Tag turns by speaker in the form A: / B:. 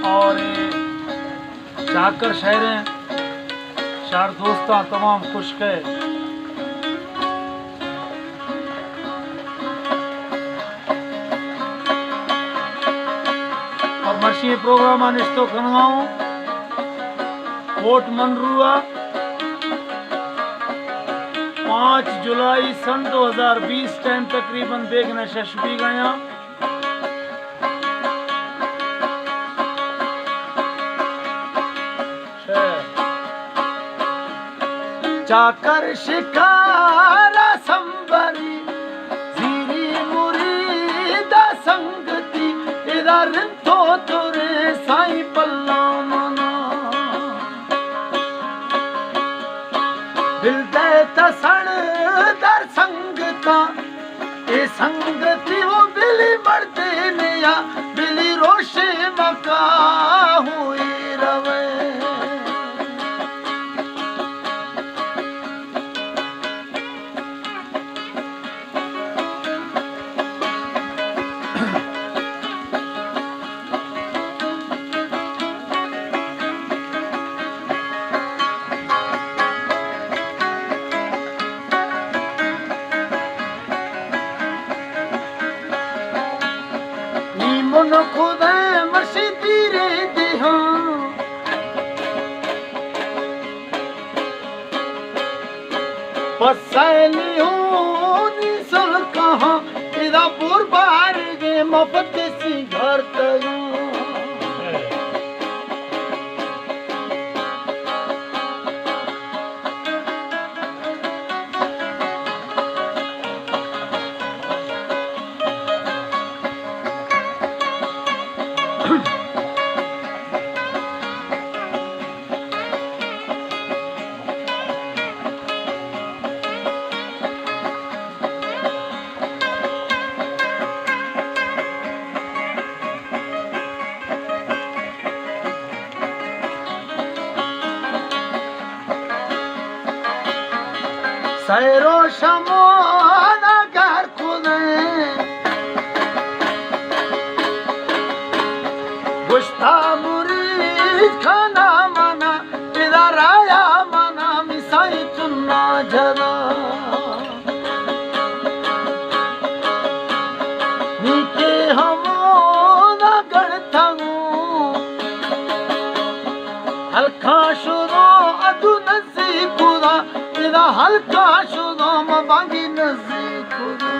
A: और चाकर शहर हैं, चार दोस्ता तमाम खुश गए। और मशी प्रोग्राम अनिश्तो खनगांव कोट मनरुआ 5 जुलाई सन 2020 टाइम तकरीबन देखने शशबी गया। चाकर शिकारा संबरी जीरी मुरीदा संगती इधर तो तुरे साई पल्ला मना दिल दे तसण दर संगता ए संगती वो बिली मरते निया बिली रोशे मका हुई रवे। मन खुदा मशीदी रे दिहा पसैली हूँ निसल कहाँ इदा पुरबार गे मफत सी घर तया सैरो शमोना घर खुदे गुश्ता मुरीद खाना मना इधर आया मना मिसाई चुन्ना जरा नीके हमोना गढ़थंगू हल्का शुरो अदु नज़ीब खुदा हल्का शुदा मबांगी नज़ीब खुदा